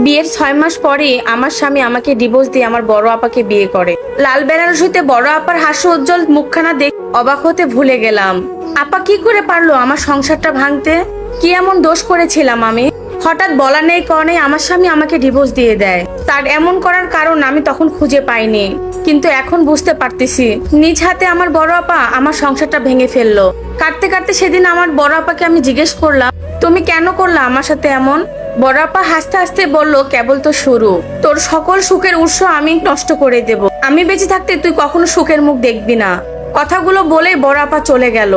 বিয়ের 6 মাস পরে আমার স্বামী আমাকে ডিভোর্স দিয়ে আমার বড় আপাকে বিয়ে করে। লাল বেনারসিতে বড় আপার হাস্য উজ্জ্বল মুখখানা দেখে অবাক হতে ভুলে গেলাম। আপা কি করে পারলো আমার সংসারটা ভাঙতে? কি এমন দোষ করেছিলাম আমি? হঠাৎ বলা নেই কওয়া নেই আমার স্বামী আমাকে ডিভোর্স দিয়ে দেয়। তার এমন করার কারণ আমি তখন খুঁজে পাইনি, কিন্তু এখন বুঝতে পারতেছি নিজ হাতে আমার বড় আপা আমার সংসারটা ভেঙে ফেললো। কাটতে কাটতে সেদিন আমার বড় আপাকে আমি জিজ্ঞেস করলাম, তুমি কেন করলা আমার সাথে এমন? বড় আপা হাসতে হাসতে বলল, কেবল তো শুরু, তোর সকল সুখের উৎস আমি নষ্ট করে দেব। আমি বেঁচে থাকতে তুই কখনো সুখের মুখ দেখবি না। কথাগুলো বলে বড় আপা চলে গেল,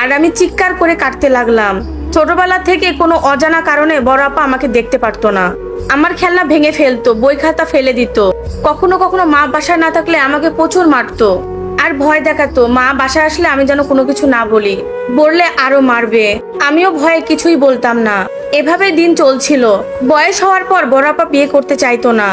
আর আমি চিৎকার করে কাটতে লাগলাম। ছোটবেলা থেকে কোনো অজানা কারণে বড় আপা আমাকে দেখতে পারতো না। আমার খেলনা ভেঙে ফেলতো, বই খাতা ফেলে দিত। কখনো কখনো মা বাসায় না থাকলে আমাকে প্রচুর মারতো আর ভয় দেখাতো মা বাসায় আসলে আমি যেন কোনো কিছু না বলি, বললে আরো মারবে। আমিও ভয়ে কিছুই বলতাম না। এভাবে দিন চলছিল। বয়স হওয়ার পর বড় আপা বিয়ে করতে চাইতো না,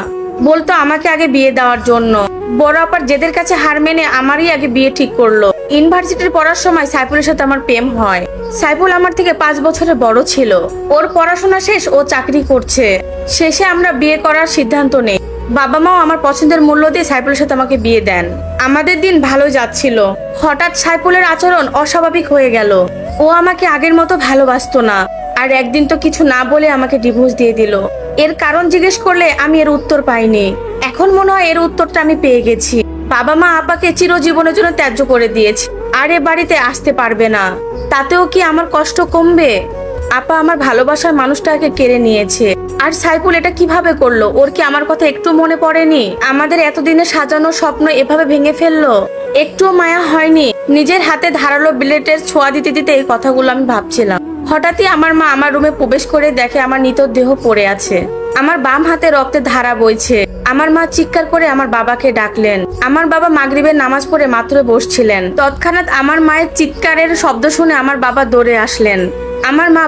বলতো আমাকে আগে বিয়ে দেওয়ার জন্য। বড় আপার জেদের কাছে হার মেনে আমারই আগে বিয়ে ঠিক করলো। ইউনিভার্সিটির পড়ার সময় সাইফুলের সাথে আমার প্রেম হয়। সাইফুল আমার থেকে 5 বছরের বড় ছিল। ওর পড়াশোনা শেষ, ও চাকরি করছে। শেষে আমরা বিয়ে করার সিদ্ধান্ত নেই। বাবা মাও আমার পছন্দের মূল্য দিয়ে সাইফুলের সাথে আমাকে বিয়ে দেন। আমাদের দিন ভালো যাচ্ছিল। হঠাৎ সাইফুলের আচরণ অস্বাভাবিক হয়ে গেল। ও আমাকে আগের মতো ভালোবাসতো না, আর একদিন তো কিছু না বলে আমাকে ডিভোর্স দিয়ে দিল। এর কারণ জিজ্ঞেস করলে আমি এর উত্তর পাইনি। এখন মনে হয় এর উত্তরটা আমি পেয়ে গেছি। বাবা মা আপাকে চিরজীবনের জন্য ত্যায্য করে দিয়েছে, আর এ বাড়িতে আসতে পারবে না। তাতেও কি আমার কষ্ট কমবে? আপা আমার ভালোবাসার মানুষটাকে কেড়ে নিয়েছে। আর সাইফুল এটা কিভাবে করলো? ওর কি আমার কথা একটু মনে পড়েনি? আমাদের এতদিনে সাজানো স্বপ্ন এভাবে ভেঙে ফেললো। একটুও মায়া হয়নি? নিজের হাতে ধারালো ব্লেডের ছোঁয়া দিতে দিতে এই কথাগুলো আমি ভাবছিলাম। হঠাৎই আমার মা আমার রুমে প্রবেশ করে দেখে আমার নিথর দেহ পড়ে আছে। আমার বাম হাতে রক্তের ধারা বইছে। আমার মা চিৎকার করে আমার বাবাকে ডাকলেন। আমার বাবা মাগরিবের নামাজ পড়ে মাত্র বসছিলেন। তৎক্ষণাৎ আমার মায়ের চিৎকারের শব্দ শুনে আমার বাবা দৌড়ে আসলেন। আমার মা